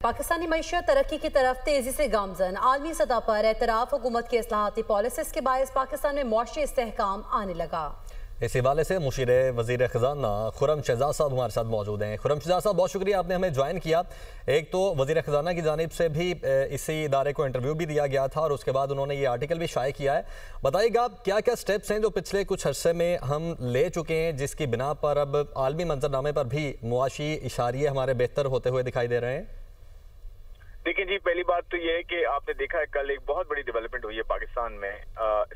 पाकिस्तानी मईशत तरक्की की तरफ तेजी से गामजन। आलमी सतह पर एतराफ हुकूमत की इस्लाहाती पॉलिसीज के बायस पाकिस्तान में मुआशी इस्तेहकाम आने लगा। इस हवाले से मुशीर वज़ीर ख़ज़ाना खुर्रम शहजाद साहब हमारे साथ मौजूद हैं। खुर्रम शहजाद साहब, बहुत शुक्रिया, आपने हमें ज्वाइन किया। एक तो वज़ीर ख़ज़ाना की जानिब से भी इसी इदारे को इंटरव्यू भी दिया गया था और उसके बाद उन्होंने ये आर्टिकल भी शाये किया है। बताइएगा क्या क्या स्टेप्स हैं जो पिछले कुछ अरसे में हम ले चुके हैं, जिसकी बिना पर अब आलमी मंजरनामे पर भी मुआशी इशारे हमारे बेहतर होते हुए दिखाई दे रहे हैं। देखिए जी, पहली बात तो ये है कि आपने देखा है कल एक बहुत बड़ी डेवलपमेंट हुई है पाकिस्तान में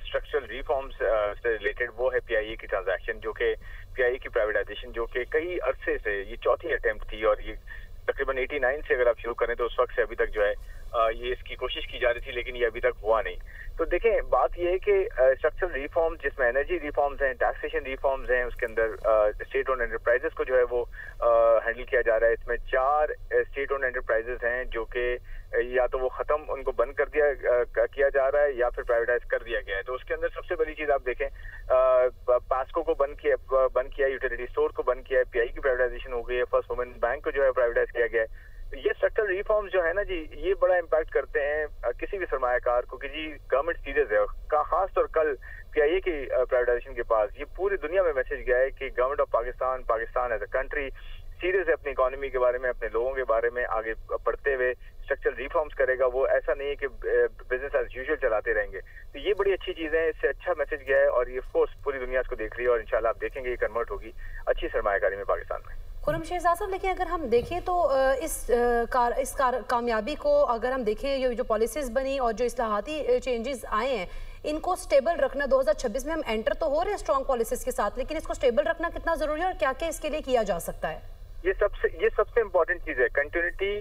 स्ट्रक्चरल रिफॉर्म्स से रिलेटेड। वो है पीआईए की ट्रांजैक्शन, जो कि पीआईए की प्राइवेटाइजेशन, जो कि कई अरसे से ये चौथी अटेम्प्ट थी और ये तकरीबन 89 से अगर आप शुरू करें तो उस वक्त से अभी तक जो है ये इसकी कोशिश की जा रही थी, लेकिन ये अभी तक हुआ नहीं। तो देखें, बात ये है कि स्ट्रक्चरल रिफॉर्म्स जिसमें एनर्जी रिफॉर्म्स हैं, टैक्सेशन रिफॉर्म्स हैं, उसके अंदर स्टेट ओन एंटरप्राइजेस को जो है वो हैंडल किया जा रहा है। इसमें 4 स्टेट ओन एंटरप्राइजेस हैं जो कि या तो वो खत्म, उनको बंद कर दिया किया जा रहा है या फिर प्राइवेटाइज कर दिया गया है। तो उसके अंदर सबसे बड़ी चीज आप देखें, पास्को को बंद किया, यूटिलिटी स्टोर को बंद किया है, पीआई की प्राइवेटाइजेशन हो गई है, फर्स्ट वुमेन बैंक को जो है प्राइवेटाइज किया गया है। ये स्ट्रक्चरल रिफॉर्म्स जो है ना जी, ये बड़ा इम्पैक्ट करते हैं किसी भी सरमायाकार को कि जी गवर्नमेंट सीरियस है। खास तौर कल पीआईए की प्राइवेटाइजेशन के पास ये पूरी दुनिया में मैसेज गया है कि government of Pakistan as a country serious है अपनी इकोनॉमी के बारे में, अपने लोगों के बारे में आगे बढ़ते हुए स्ट्रक्चरल रिफॉर्म्स करेगा। वो ऐसा नहीं है कि बिजनेस एज यूजुअल चलाते रहेंगे। तो ये बड़ी अच्छी चीज है, इससे अच्छा मैसेज गया है और ये फोर्स पूरी दुनिया इसको देख रही है और इंशाल्लाह आप देखेंगे ये कन्वर्ट होगी अच्छी सरमायाकारी में पाकिस्तान में। खुर्रम शहजाद साहब, लेकिन अगर हम देखें तो इस कामयाबी को अगर हम देखें, ये जो पॉलिसीज बनी और जो इस्लाहाती चेंजेस आए हैं, इनको स्टेबल रखना 2026 में हम एंटर तो हो रहे हैं स्ट्रॉन्ग पॉलिसीज के साथ, लेकिन इसको स्टेबल रखना कितना जरूरी है और क्या क्या इसके लिए किया जा सकता है? ये सबसे इम्पोर्टेंट चीज है, कंटिन्यूटी,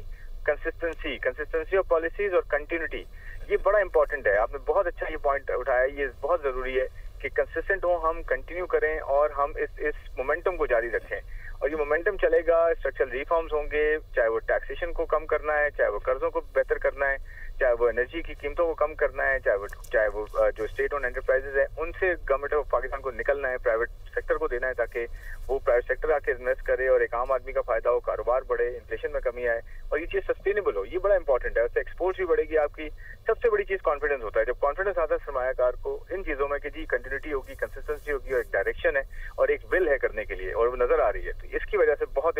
कंसिस्टेंसी ऑफ पॉलिसीज और कंटिन्यूटी। ये बड़ा इंपॉर्टेंट है। आपने बहुत अच्छा ये पॉइंट उठाया, ये बहुत जरूरी है कि कंसिस्टेंट हो, हम कंटिन्यू करें और हम इस मोमेंटम को जारी रखें। और ये मोमेंटम चलेगा, स्ट्रक्चरल रिफॉर्म्स होंगे, चाहे वो टैक्सेशन को कम करना है, चाहे वो कर्जों को बेहतर करना है, चाहे वो एनर्जी की कीमतों को कम करना है, चाहे वो जो स्टेट ओन एंटरप्राइजेज है उनसे गवर्नमेंट ऑफ पाकिस्तान को निकलना है, प्राइवेट सेक्टर को देना है ताकि वो प्राइवेट सेक्टर आके इन्वेस्ट करे और एक आम आदमी का फायदा हो, कारोबार बढ़े, इन्फ्लेशन में कमी आए और ये चीज सस्टेनेबल हो। ये बड़ा इंपॉर्टेंट है। उससे एक्सपोर्ट्स भी बढ़ेगी आपकी। सबसे बड़ी चीज कॉन्फिडेंस होता है। जब कॉन्फिडेंस आता है सरमायाकार को इन चीजों में कि जी कंटिन्यूटी होगी, कंसिस्टेंसी होगी और एक डायरेक्शन है और एक विल है करने के लिए और वो नजर आ रही है, तो इसकी वजह से बहुत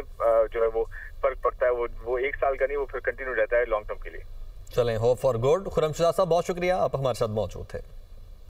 जो है वो फर्क पड़ता है। वो 1 साल का नहीं, वो फिर कंटिन्यू रहता है लॉन्ग टर्म के लिए। चलें, hope for good. Khurram Shahzad साहब, बहुत शुक्रिया, आप हमारे साथ मौजूद थे।